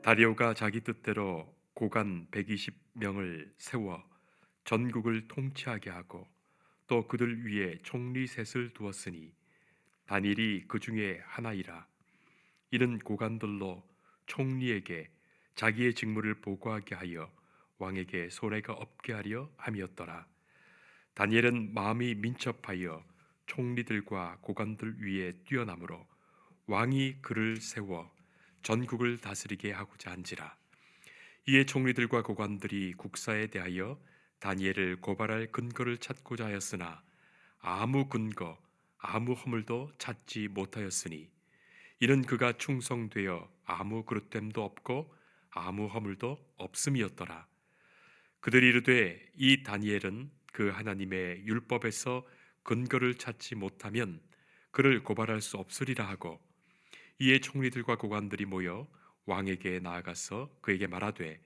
다리오가 자기 뜻대로 고관 120명을 세워 전국을 통치하게 하고 또 그들 위에 총리 셋을 두었으니 다니엘이 그 중에 하나이라. 이는 고관들로 총리에게 자기의 직무를 보고하게 하여 왕에게 손해가 없게 하려 함이었더라. 다니엘은 마음이 민첩하여 총리들과 고관들 위에 뛰어나므로 왕이 그를 세워 전국을 다스리게 하고자 한지라. 이에 총리들과 고관들이 국사에 대하여 다니엘을 고발할 근거를 찾고자 하였으나 아무 근거, 아무 허물도 찾지 못하였으니 이는 그가 충성되어 아무 그릇됨도 없고 아무 허물도 없음이었더라. 그들이 이르되 이 다니엘은 그 하나님의 율법에서 근거를 찾지 못하면 그를 고발할 수 없으리라 하고, 이에 총리들과 고관들이 모여 왕에게 나아가서 그에게 말하되,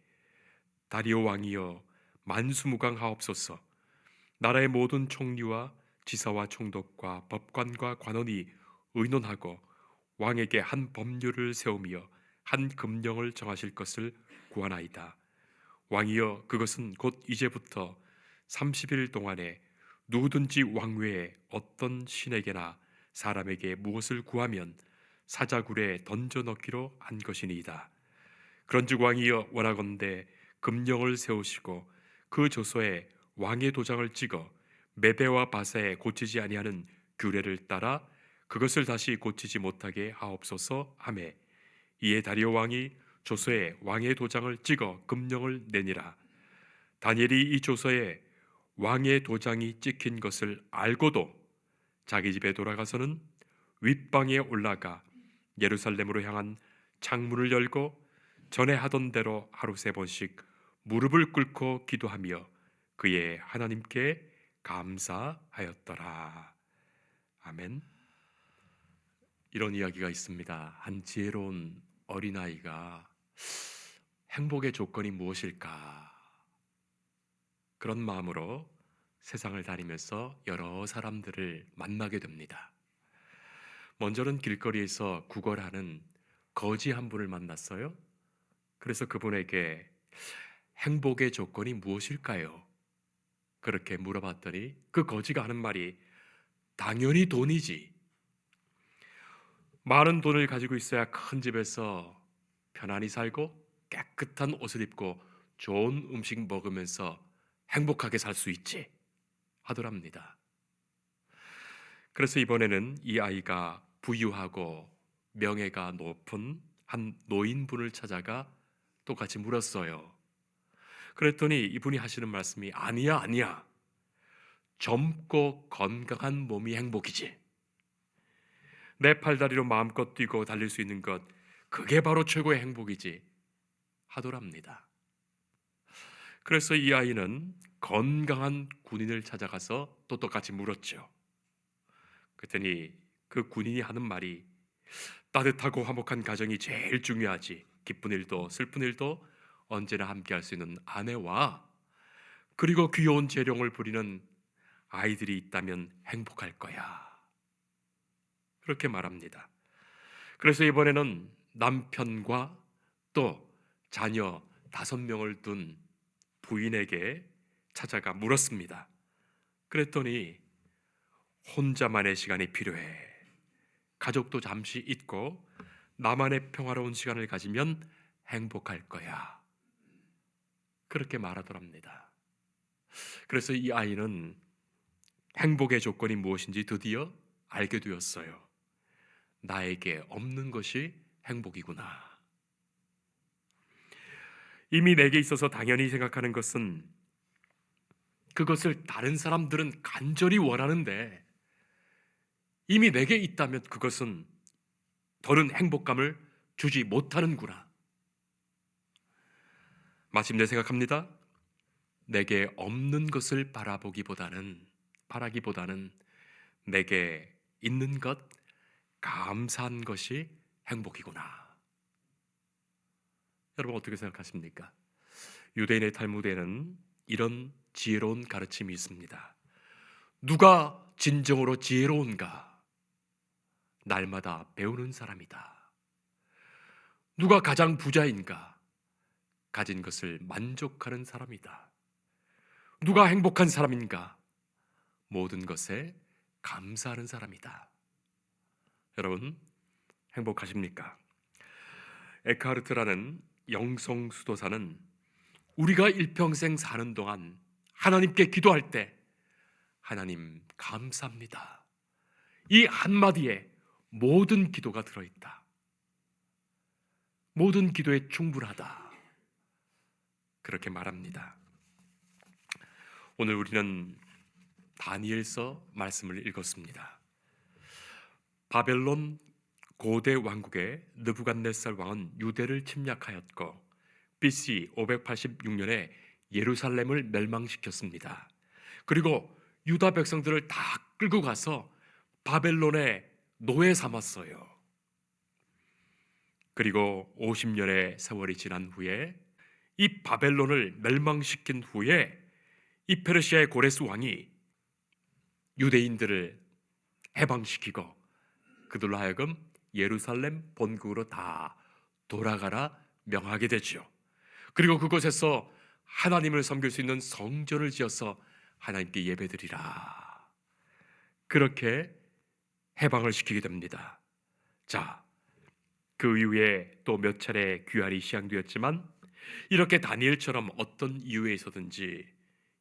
다리오 왕이여, 만수무강하옵소서. 나라의 모든 총리와 지사와 총독과 법관과 관원이 의논하고 왕에게 한 법률을 세우며 한 금령을 정하실 것을 구하나이다. 왕이여, 그것은 곧 이제부터 30일 동안에 누구든지 왕외에 어떤 신에게나 사람에게 무엇을 구하면 사자굴에 던져 넣기로 한 것이니이다. 그런즉 왕이여, 원하건대 금령을 세우시고 그 조서에 왕의 도장을 찍어 메대와 바사에 고치지 아니하는 규례를 따라 그것을 다시 고치지 못하게 하옵소서 하매, 이에 다리오 왕이 조서에 왕의 도장을 찍어 금령을 내니라. 다니엘이 이 조서에 왕의 도장이 찍힌 것을 알고도 자기 집에 돌아가서는 윗방에 올라가 예루살렘으로 향한 창문을 열고 전에 하던 대로 하루 3번씩 무릎을 꿇고 기도하며 그의 하나님께 감사하였더라. 아멘. 이런 이야기가 있습니다. 한 지혜로운 어린아이가 행복의 조건이 무엇일까? 그런 마음으로 세상을 다니면서 여러 사람들을 만나게 됩니다. 먼저는 길거리에서 구걸하는 거지 한 분을 만났어요. 그래서 그분에게 행복의 조건이 무엇일까요? 그렇게 물어봤더니 그 거지가 하는 말이 당연히 돈이지. 많은 돈을 가지고 있어야 큰 집에서 편안히 살고 깨끗한 옷을 입고 좋은 음식 먹으면서 행복하게 살 수 있지 하더랍니다. 그래서 이번에는 이 아이가 부유하고 명예가 높은 한 노인분을 찾아가 똑같이 물었어요. 그랬더니 이분이 하시는 말씀이 아니야, 아니야. 젊고 건강한 몸이 행복이지. 내 팔다리로 마음껏 뛰고 달릴 수 있는 것, 그게 바로 최고의 행복이지 하더랍니다. 그래서 이 아이는 건강한 군인을 찾아가서 또 똑같이 물었죠. 그랬더니 그 군인이 하는 말이 따뜻하고 화목한 가정이 제일 중요하지. 기쁜 일도 슬픈 일도 언제나 함께 할 수 있는 아내와 그리고 귀여운 재롱을 부리는 아이들이 있다면 행복할 거야. 그렇게 말합니다. 그래서 이번에는 남편과 또 자녀 5명을 둔 부인에게 찾아가 물었습니다. 그랬더니 혼자만의 시간이 필요해. 가족도 잠시 잊고 나만의 평화로운 시간을 가지면 행복할 거야. 그렇게 말하더랍니다. 그래서 이 아이는 행복의 조건이 무엇인지 드디어 알게 되었어요. 나에게 없는 것이 행복이구나. 이미 내게 있어서 당연히 생각하는 것은 그것을 다른 사람들은 간절히 원하는데 이미 내게 있다면 그것은 더는 행복감을 주지 못하는구나. 마침내 생각합니다. 내게 없는 것을 바라기보다는 내게 있는 것, 감사한 것이 행복이구나. 여러분 어떻게 생각하십니까? 유대인의 탈무드에는 이런 지혜로운 가르침이 있습니다. 누가 진정으로 지혜로운가? 날마다 배우는 사람이다. 누가 가장 부자인가? 가진 것을 만족하는 사람이다. 누가 행복한 사람인가? 모든 것에 감사하는 사람이다. 여러분, 행복하십니까? 에크하르트라는 영성 수도사는 우리가 일평생 사는 동안 하나님께 기도할 때 하나님 감사합니다, 이 한마디에 모든 기도가 들어있다. 모든 기도에 충분하다. 그렇게 말합니다. 오늘 우리는 다니엘서 말씀을 읽었습니다. 바벨론 고대 왕국의 느부갓네살 왕은 유대를 침략하였고 BC 586년에 예루살렘을 멸망시켰습니다. 그리고 유다 백성들을 다 끌고 가서 바벨론의 노예 삼았어요. 그리고 50년의 세월이 지난 후에 이 바벨론을 멸망시킨 후에 이 페르시아의 고레스 왕이 유대인들을 해방시키고 그들로 하여금 예루살렘 본국으로 다 돌아가라 명하게 되죠. 그리고 그곳에서 하나님을 섬길 수 있는 성전을 지어서 하나님께 예배드리라, 그렇게 해방을 시키게 됩니다. 자, 그 이후에 또 몇 차례 귀환이 시행되었지만 이렇게 다니엘처럼 어떤 이유에 있었든지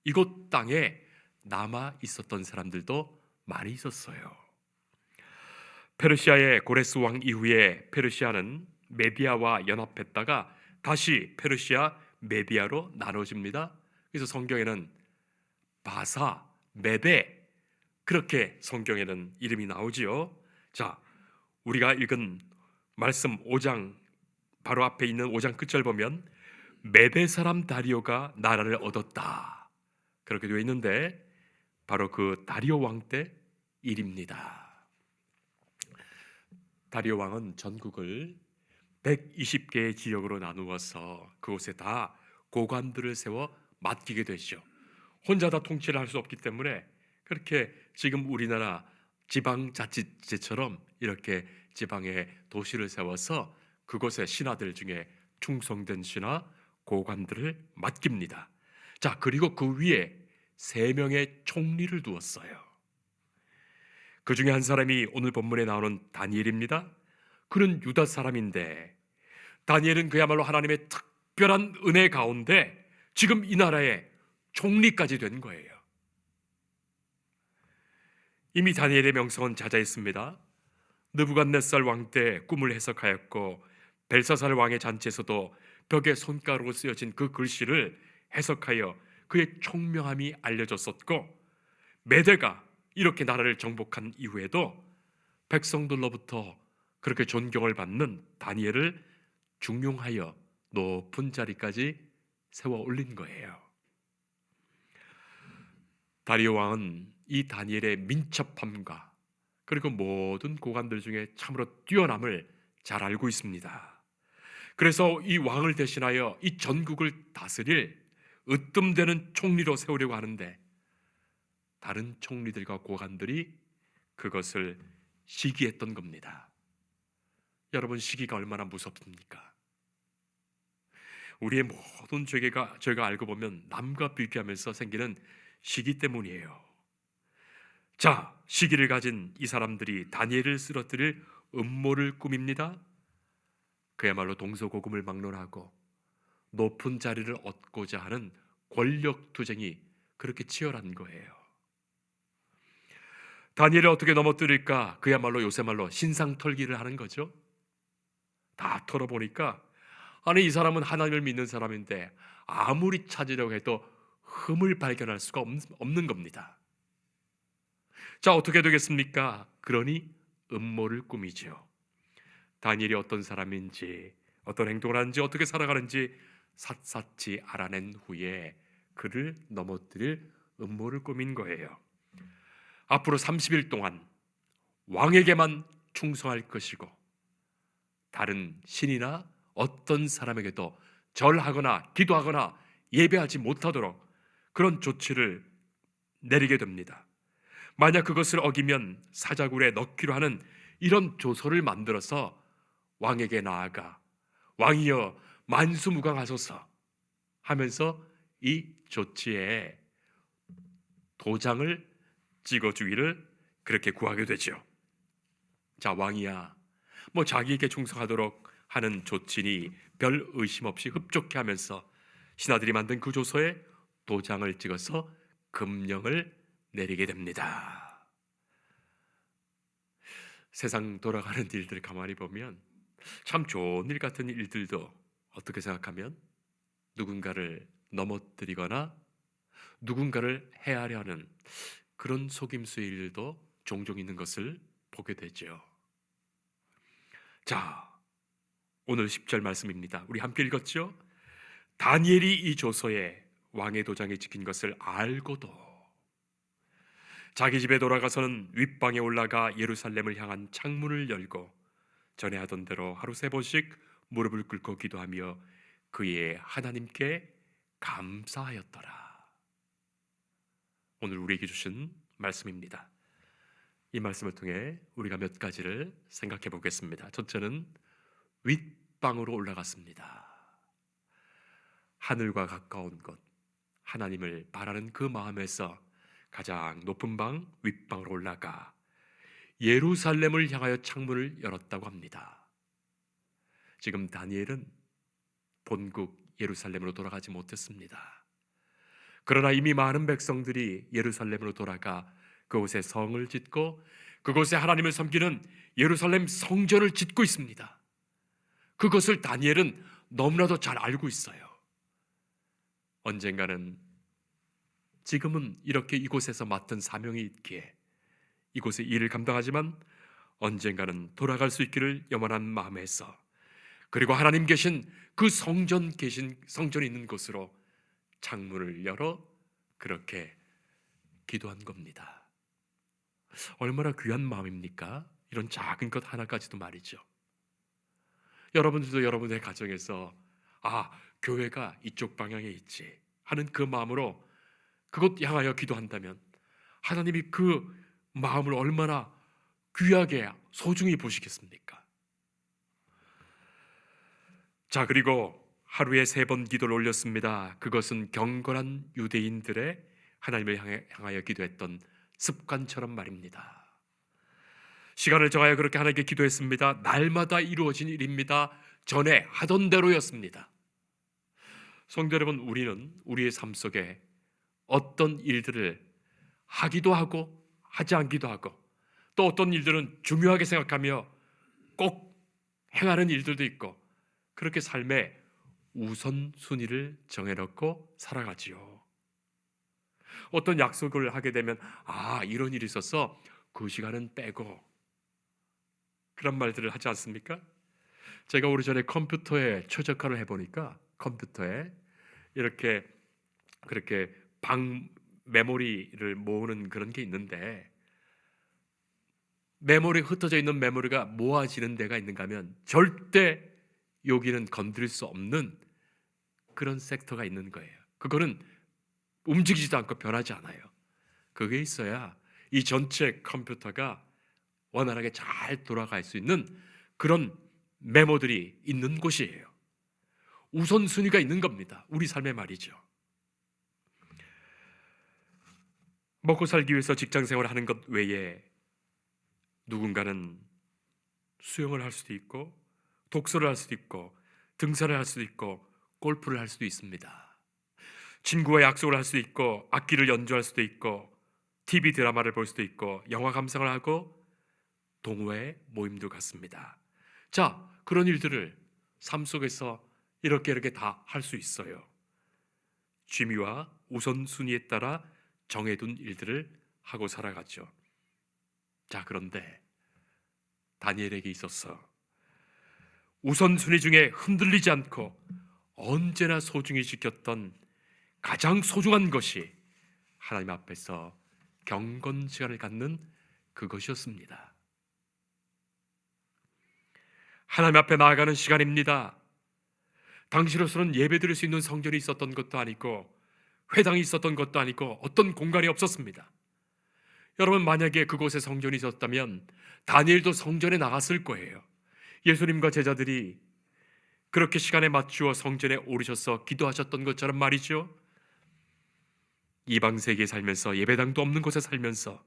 이곳 땅에 남아 있었던 사람들도 많이 있었어요. 페르시아의 고레스 왕 이후에 페르시아는 메디아와 연합했다가 다시 페르시아 메디아로 나눠집니다. 그래서 성경에는 바사, 메데, 그렇게 성경에는 이름이 나오지요. 자, 우리가 읽은 말씀 5장 바로 앞에 있는 5장 끝절 보면 메데 사람 다리오가 나라를 얻었다, 그렇게 되어 있는데 바로 그 다리오 왕 때 일입니다. 다리오 왕은 전국을 120개의 지역으로 나누어서 그곳에 다 고관들을 세워 맡기게 되죠. 혼자 다 통치를 할 수 없기 때문에 그렇게 지금 우리나라 지방자치제처럼 이렇게 지방에 도시를 세워서 그곳의 신하들 중에 충성된 신하 고관들을 맡깁니다. 자, 그리고 그 위에 3명의 총리를 두었어요. 그 중에 한 사람이 오늘 본문에 나오는 다니엘입니다. 그는 유다 사람인데 다니엘은 그야말로 하나님의 특별한 은혜 가운데 지금 이 나라의 총리까지 된 거예요. 이미 다니엘의 명성은 자자했습니다. 느부갓네살 왕 때 꿈을 해석하였고 벨사살 왕의 잔치에서도 벽에 손가락으로 쓰여진 그 글씨를 해석하여 그의 총명함이 알려졌었고, 메대가 이렇게 나라를 정복한 이후에도 백성들로부터 그렇게 존경을 받는 다니엘을 중용하여 높은 자리까지 세워 올린 거예요. 다리오 왕은 이 다니엘의 민첩함과 그리고 모든 고관들 중에 참으로 뛰어남을 잘 알고 있습니다. 그래서 이 왕을 대신하여 이 전국을 다스릴 으뜸되는 총리로 세우려고 하는데 다른 총리들과 고관들이 그것을 시기했던 겁니다. 여러분, 시기가 얼마나 무섭습니까? 우리의 모든 죄가 저희가 알고 보면 남과 비교하면서 생기는 시기 때문이에요. 자, 시기를 가진 이 사람들이 다니엘을 쓰러뜨릴 음모를 꾸밉니다. 그야말로 동서고금을 막론하고 높은 자리를 얻고자 하는 권력 투쟁이 그렇게 치열한 거예요. 다니엘을 어떻게 넘어뜨릴까? 그야말로 요새 말로 신상털기를 하는 거죠. 다 털어보니까 아니, 이 사람은 하나님을 믿는 사람인데 아무리 찾으려고 해도 흠을 발견할 수가 없는 겁니다. 자, 어떻게 되겠습니까? 그러니 음모를 꾸미죠. 다니엘이 어떤 사람인지, 어떤 행동을 하는지, 어떻게 살아가는지 샅샅이 알아낸 후에 그를 넘어뜨릴 음모를 꾸민 거예요. 앞으로 30일 동안 왕에게만 충성할 것이고 다른 신이나 어떤 사람에게도 절하거나 기도하거나 예배하지 못하도록 그런 조치를 내리게 됩니다. 만약 그것을 어기면 사자굴에 넣기로 하는 이런 조서를 만들어서 왕에게 나아가 왕이여 만수무강하소서 하면서 이 조치에 도장을 찍어주기를 그렇게 구하게 되죠. 자, 왕이야 자기에게 충성하도록 하는 조치니 별 의심 없이 흡족해 하면서 신하들이 만든 그 조서에 도장을 찍어서 금령을 내리게 됩니다. 세상 돌아가는 일들 가만히 보면 참 좋은 일 같은 일들도 어떻게 생각하면 누군가를 넘어뜨리거나 누군가를 해하려 하는 그런 속임수의 일도 종종 있는 것을 보게 되죠. 자, 오늘 10절 말씀입니다. 우리 함께 읽었죠? 다니엘이 이 조서에 왕의 도장이 찍힌 것을 알고도 자기 집에 돌아가서는 윗방에 올라가 예루살렘을 향한 창문을 열고 전에 하던 대로 하루 3번씩 무릎을 꿇고 기도하며 그의 하나님께 감사하였더라. 오늘 우리에게 주신 말씀입니다. 이 말씀을 통해 우리가 몇 가지를 생각해 보겠습니다. 첫째는 윗방으로 올라갔습니다. 하늘과 가까운 곳, 하나님을 바라는 그 마음에서 가장 높은 방, 윗방으로 올라가 예루살렘을 향하여 창문을 열었다고 합니다. 지금 다니엘은 본국 예루살렘으로 돌아가지 못했습니다. 그러나 이미 많은 백성들이 예루살렘으로 돌아가 그곳에 성을 짓고 그곳에 하나님을 섬기는 예루살렘 성전을 짓고 있습니다. 그것을 다니엘은 너무나도 잘 알고 있어요. 언젠가는 지금은 이렇게 이곳에서 맡은 사명이 있기에 이곳의 일을 감당하지만 언젠가는 돌아갈 수 있기를 염원한 마음에서 그리고 하나님 계신 그 성전이 있는 곳으로 창문을 열어 그렇게 기도한 겁니다. 얼마나 귀한 마음입니까? 이런 작은 것 하나까지도 말이죠. 여러분들도 여러분의 가정에서 교회가 이쪽 방향에 있지 하는 그 마음으로 그곳 향하여 기도한다면 하나님이 그 마음을 얼마나 귀하게 소중히 보시겠습니까? 자, 그리고 하루에 3번 기도를 올렸습니다. 그것은 경건한 유대인들의 하나님을 향하여 기도했던 습관처럼 말입니다. 시간을 정하여 그렇게 하나님께 기도했습니다. 날마다 이루어진 일입니다. 전에 하던 대로였습니다. 성도 여러분, 우리는 우리의 삶 속에 어떤 일들을 하기도 하고 하지 않기도 하고 또 어떤 일들은 중요하게 생각하며 꼭 행하는 일들도 있고 그렇게 삶의 우선순위를 정해놓고 살아가지요. 어떤 약속을 하게 되면 이런 일이 있어서 그 시간은 빼고 그런 말들을 하지 않습니까? 제가 오래전에 컴퓨터에 최적화를 해보니까 컴퓨터에 이렇게 그렇게 방 메모리를 모으는 그런 게 있는데 메모리 흩어져 있는 메모리가 모아지는 데가 있는가 하면 절대 여기는 건드릴 수 없는 그런 섹터가 있는 거예요. 그거는 움직이지도 않고 변하지 않아요. 그게 있어야 이 전체 컴퓨터가 원활하게 잘 돌아갈 수 있는 그런 메모들이 있는 곳이에요. 우선순위가 있는 겁니다. 우리 삶에 말이죠. 먹고 살기 위해서 직장생활을 하는 것 외에 누군가는 수영을 할 수도 있고 독서를 할 수도 있고 등산을 할 수도 있고 골프를 할 수도 있습니다. 친구와 약속을 할 수도 있고 악기를 연주할 수도 있고 TV 드라마를 볼 수도 있고 영화 감상을 하고 동호회 모임도 갖습니다. 자, 그런 일들을 삶 속에서 이렇게 다 할 수 있어요. 취미와 우선순위에 따라 정해둔 일들을 하고 살아가죠. 자, 그런데 다니엘에게 있어서 우선순위 중에 흔들리지 않고 언제나 소중히 지켰던 가장 소중한 것이 하나님 앞에서 경건 시간을 갖는 그것이었습니다. 하나님 앞에 나아가는 시간입니다. 당시로서는 예배드릴 수 있는 성전이 있었던 것도 아니고 회당이 있었던 것도 아니고 어떤 공간이 없었습니다. 여러분, 만약에 그곳에 성전이 있었다면 다니엘도 성전에 나갔을 거예요. 예수님과 제자들이 그렇게 시간에 맞추어 성전에 오르셔서 기도하셨던 것처럼 말이죠. 이방 세계에 살면서 예배당도 없는 곳에 살면서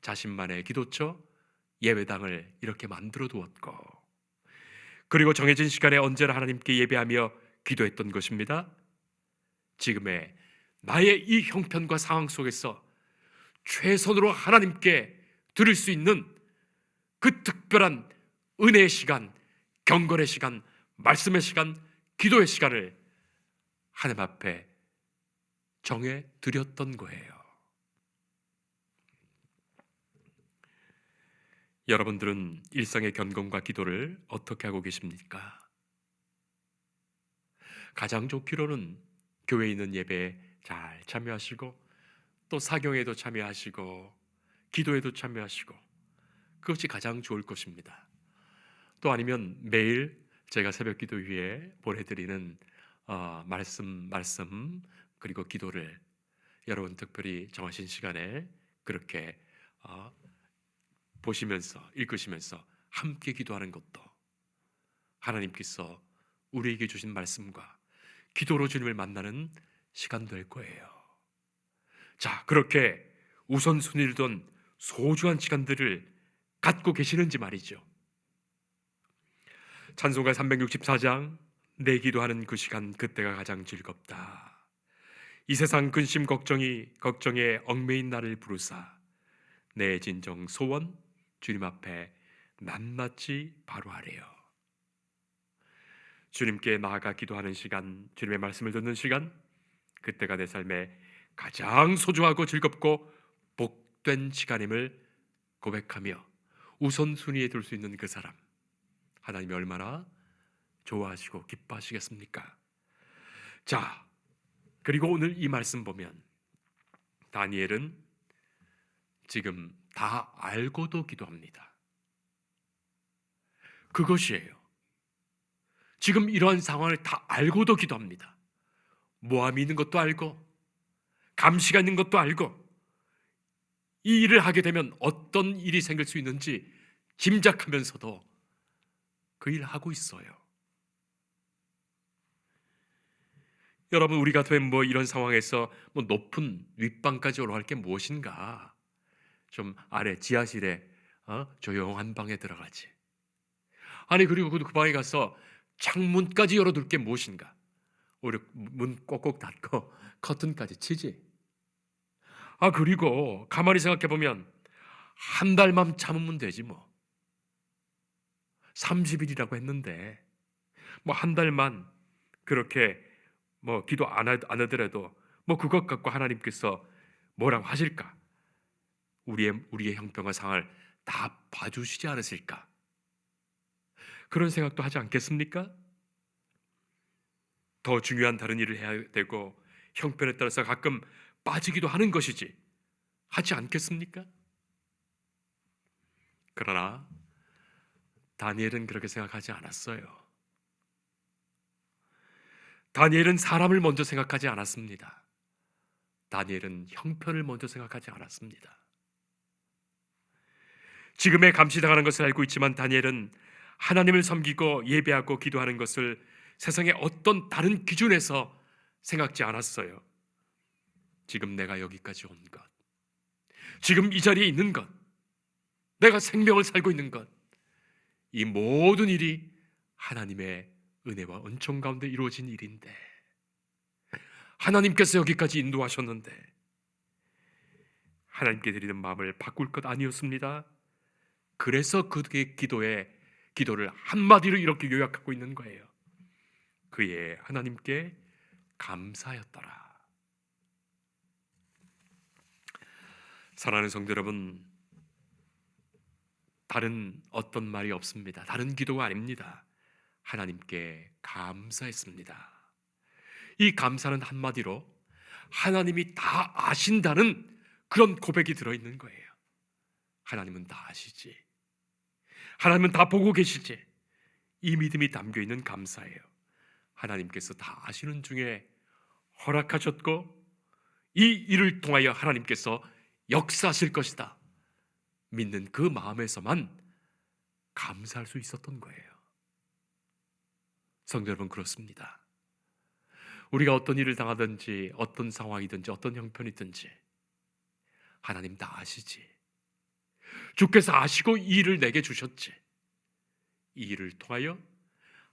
자신만의 기도처 예배당을 이렇게 만들어 두었고, 그리고 정해진 시간에 언제나 하나님께 예배하며 기도했던 것입니다. 지금의 나의 이 형편과 상황 속에서 최선으로 하나님께 드릴 수 있는 그 특별한 은혜의 시간, 경건의 시간, 말씀의 시간, 기도의 시간을 하나님 앞에 정해 드렸던 거예요. 여러분들은 일상의 견곤과 기도를 어떻게 하고 계십니까? 가장 좋기로는 교회에 있는 예배에 잘 참여하시고, 또 사경에도 참여하시고, 기도에도 참여하시고, 그것이 가장 좋을 것입니다. 또 아니면 매일 제가 새벽 기도 위에 보내드리는 말씀 그리고 기도를 여러분 특별히 정하신 시간에 그렇게 보시면서 읽으시면서 함께 기도하는 것도 하나님께서 우리에게 주신 말씀과 기도로 주님을 만나는 시간 될 거예요. 자, 그렇게 우선순위를 둔 소중한 시간들을 갖고 계시는지 말이죠. 찬송가 364장, 내 기도하는 그 시간 그때가 가장 즐겁다. 이 세상 근심 걱정에 얽매인 나를 부르사 내 진정 소원 주님 앞에 낱낱이 바로 하래요. 주님께 나아가 기도하는 시간, 주님의 말씀을 듣는 시간, 그때가 내 삶에 가장 소중하고 즐겁고 복된 시간임을 고백하며 우선순위에 둘 수 있는 그 사람, 하나님이 얼마나 좋아하시고 기뻐하시겠습니까? 자, 그리고 오늘 이 말씀 보면 다니엘은 지금 다 알고도 기도합니다. 그것이에요. 지금 이러한 상황을 다 알고도 기도합니다. 모함이 있는 것도 알고, 감시가 있는 것도 알고, 이 일을 하게 되면 어떤 일이 생길 수 있는지 짐작하면서도 그 일을 하고 있어요. 여러분, 우리 같으면 이런 상황에서 높은 윗방까지 올라갈 게 무엇인가? 좀 아래 지하실에 조용한 방에 들어가지. 아니, 그리고 그 방에 가서 창문까지 열어둘 게 무엇인가? 오히려 문 꼭꼭 닫고 커튼까지 치지. 그리고 가만히 생각해 보면 한 달만 참으면 되지 뭐. 30일이라고 했는데 한 달만 그렇게 기도 안 하더라도 그것 갖고 하나님께서 뭐라고 하실까? 우리의 형편과 상황을 다 봐주시지 않으실까? 그런 생각도 하지 않겠습니까? 더 중요한 다른 일을 해야 되고 형편에 따라서 가끔 빠지기도 하는 것이지 하지 않겠습니까? 그러나 다니엘은 그렇게 생각하지 않았어요. 다니엘은 사람을 먼저 생각하지 않았습니다. 다니엘은 형편을 먼저 생각하지 않았습니다. 지금의 감시당하는 것을 알고 있지만 다니엘은 하나님을 섬기고 예배하고 기도하는 것을 세상의 어떤 다른 기준에서 생각지 않았어요. 지금 내가 여기까지 온 것, 지금 이 자리에 있는 것, 내가 생명을 살고 있는 것, 이 모든 일이 하나님의 은혜와 은총 가운데 이루어진 일인데, 하나님께서 여기까지 인도하셨는데 하나님께 드리는 마음을 바꿀 것 아니었습니다. 그래서 그의 기도를 한마디로 이렇게 요약하고 있는 거예요. 그의 하나님께 감사였더라. 사랑하는 성도 여러분, 다른 어떤 말이 없습니다. 다른 기도가 아닙니다. 하나님께 감사했습니다. 이 감사는 한마디로 하나님이 다 아신다는 그런 고백이 들어있는 거예요. 하나님은 다 아시지, 하나님은 다 보고 계시지, 이 믿음이 담겨있는 감사예요. 하나님께서 다 아시는 중에 허락하셨고 이 일을 통하여 하나님께서 역사하실 것이다 믿는 그 마음에서만 감사할 수 있었던 거예요. 성도 여러분, 그렇습니다. 우리가 어떤 일을 당하든지 어떤 상황이든지 어떤 형편이든지 하나님 다 아시지. 주께서 아시고 이 일을 내게 주셨지. 이 일을 통하여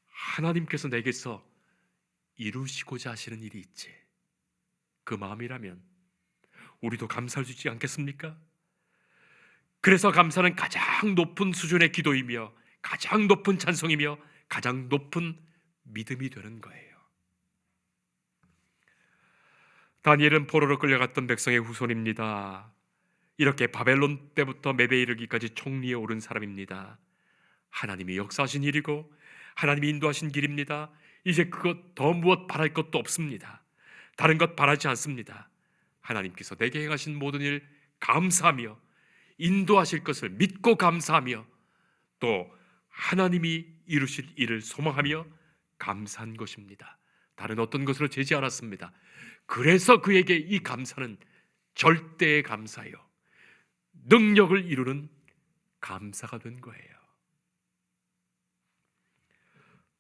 하나님께서 내게서 이루시고자 하시는 일이 있지. 그 마음이라면 우리도 감사할 수 있지 않겠습니까? 그래서 감사는 가장 높은 수준의 기도이며 가장 높은 찬송이며 가장 높은 믿음이 되는 거예요. 다니엘은 포로로 끌려갔던 백성의 후손입니다. 이렇게 바벨론 때부터 메베 이르기까지 총리에 오른 사람입니다. 하나님이 역사하신 일이고 하나님이 인도하신 길입니다. 이제 그것 더 무엇 바랄 것도 없습니다. 다른 것 바라지 않습니다. 하나님께서 내게 행하신 모든 일 감사하며 인도하실 것을 믿고 감사하며 또 하나님이 이루실 일을 소망하며 감사한 것입니다. 다른 어떤 것으로 재지 않았습니다. 그래서 그에게 이 감사는 절대의 감사요, 능력을 이루는 감사가 된 거예요.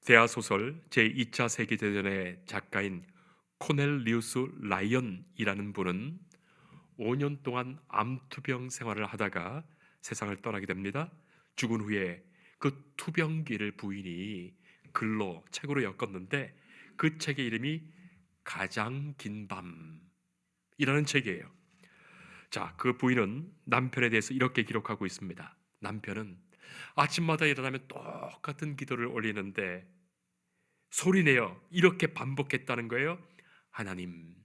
대하소설 제2차 세계대전의 작가인 코넬리우스 라이언이라는 분은 5년 동안 암투병 생활을 하다가 세상을 떠나게 됩니다. 죽은 후에 그 투병기를 부인이 글로 책으로 엮었는데 그 책의 이름이 가장 긴 밤이라는 책이에요. 자, 그 부인은 남편에 대해서 이렇게 기록하고 있습니다. 남편은 아침마다 일어나면 똑같은 기도를 올리는데 소리내어 이렇게 반복했다는 거예요. 하나님,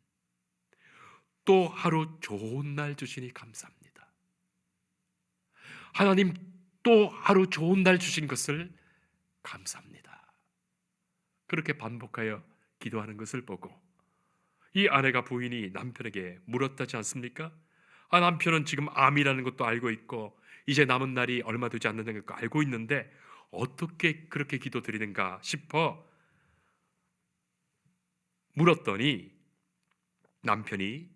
또 하루 좋은 날 주시니 감사합니다. 하나님, 또 하루 좋은 날 주신 것을 감사합니다. 그렇게 반복하여 기도하는 것을 보고 이 아내가 부인이 남편에게 물었다지 않습니까? 남편은 지금 암이라는 것도 알고 있고 이제 남은 날이 얼마 되지 않는다는 것도 알고 있는데 어떻게 그렇게 기도드리는가 싶어 물었더니 남편이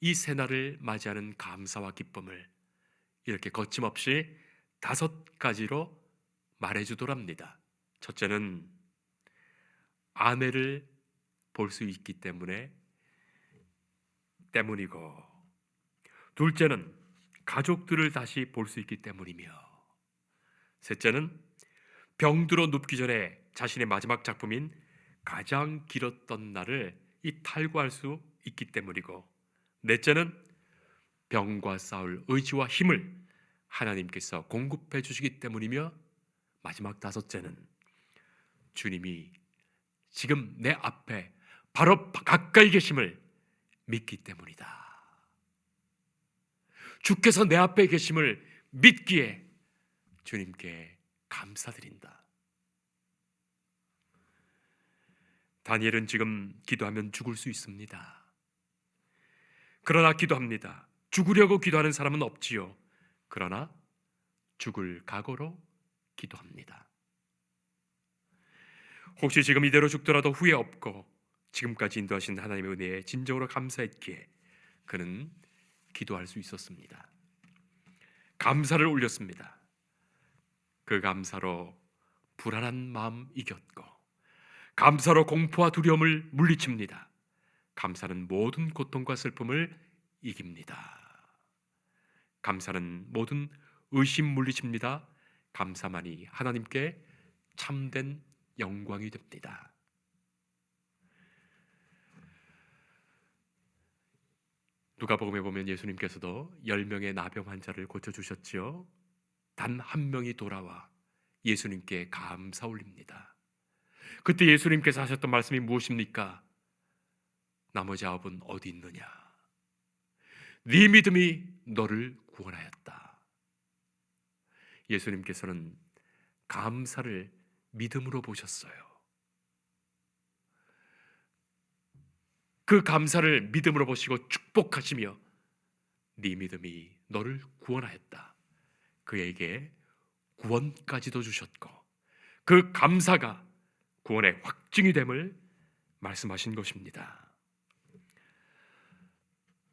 이 새날을 맞이하는 감사와 기쁨을 이렇게 거침없이 5가지로 말해주더랍니다. 첫째는 아내를 볼 수 있기 때문이고, 둘째는 가족들을 다시 볼 수 있기 때문이며, 셋째는 병들어 눕기 전에 자신의 마지막 작품인 가장 길었던 날을 탈구할 수 있기 때문이고, 넷째는 병과 싸울 의지와 힘을 하나님께서 공급해 주시기 때문이며, 마지막 5째는 주님이 지금 내 앞에 바로 가까이 계심을 믿기 때문이다. 주께서 내 앞에 계심을 믿기에 주님께 감사드린다. 다니엘은 지금 기도하면 죽을 수 있습니다. 그러나 기도합니다. 죽으려고 기도하는 사람은 없지요. 그러나 죽을 각오로 기도합니다. 혹시 지금 이대로 죽더라도 후회 없고 지금까지 인도하신 하나님의 은혜에 진정으로 감사했기에 그는 기도할 수 있었습니다. 감사를 올렸습니다. 그 감사로 불안한 마음 이겼고, 감사로 공포와 두려움을 물리칩니다. 감사는 모든 고통과 슬픔을 이깁니다. 감사는 모든 의심 물리칩니다. 감사만이 하나님께 참된 영광이 됩니다. 누가복음에 보면 예수님께서도 10명의 나병 환자를 고쳐주셨지요. 단 한 명이 돌아와 예수님께 감사 올립니다. 그때 예수님께서 하셨던 말씀이 무엇입니까? 나머지 9은 어디 있느냐? 네 믿음이 너를 구원하였다. 예수님께서는 감사를 믿음으로 보셨어요. 그 감사를 믿음으로 보시고 축복하시며 네 믿음이 너를 구원하였다. 그에게 구원까지도 주셨고 그 감사가 구원의 확증이 됨을 말씀하신 것입니다.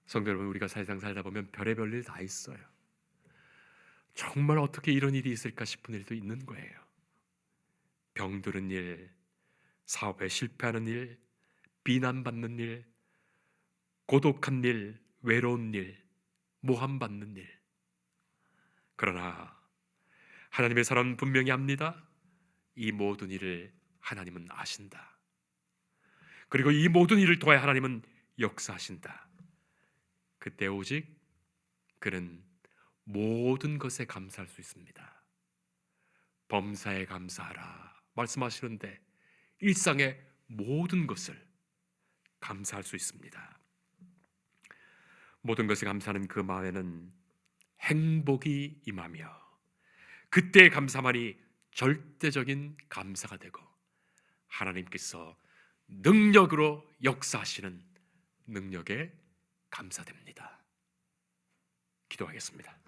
성도 여러분, 우리가 세상 살다 보면 별의별 일 다 있어요. 정말 어떻게 이런 일이 있을까 싶은 일도 있는 거예요. 병드는 일, 사업에 실패하는 일, 비난받는 일, 고독한 일, 외로운 일, 모함받는 일. 그러나 하나님의 사람은 분명히 압니다. 이 모든 일을 하나님은 아신다. 그리고 이 모든 일을 통해 하나님은 역사하신다. 그때 오직 그는 모든 것에 감사할 수 있습니다. 범사에 감사하라 말씀하시는데 일상의 모든 것을 감사할 수 있습니다. 모든 것에 감사하는 그 마음에는 행복이 임하며 그때의 감사만이 절대적인 감사가 되고 하나님께서 능력으로 역사하시는 능력에 감사됩니다. 기도하겠습니다.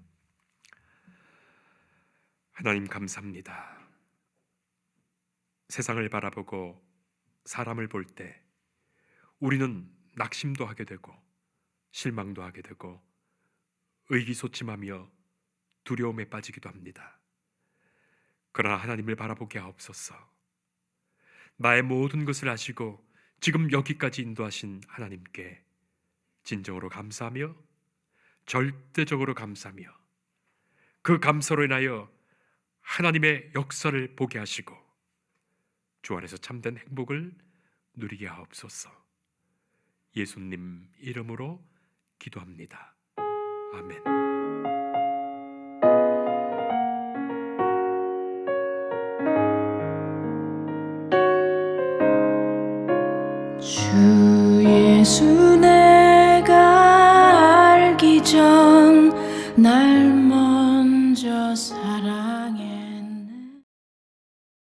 하나님 감사합니다. 세상을 바라보고 사람을 볼 때 우리는 낙심도 하게 되고 실망도 하게 되고 의기소침하며 두려움에 빠지기도 합니다. 그러나 하나님을 바라보게 하옵소서. 나의 모든 것을 아시고 지금 여기까지 인도하신 하나님께 진정으로 감사하며 절대적으로 감사하며 그 감사로 인하여 하나님의 역사를 보게 하시고 주 안에서 참된 행복을 누리게 하옵소서. 예수님 이름으로 기도합니다. 아멘. 주 예수 내가 알기 전 날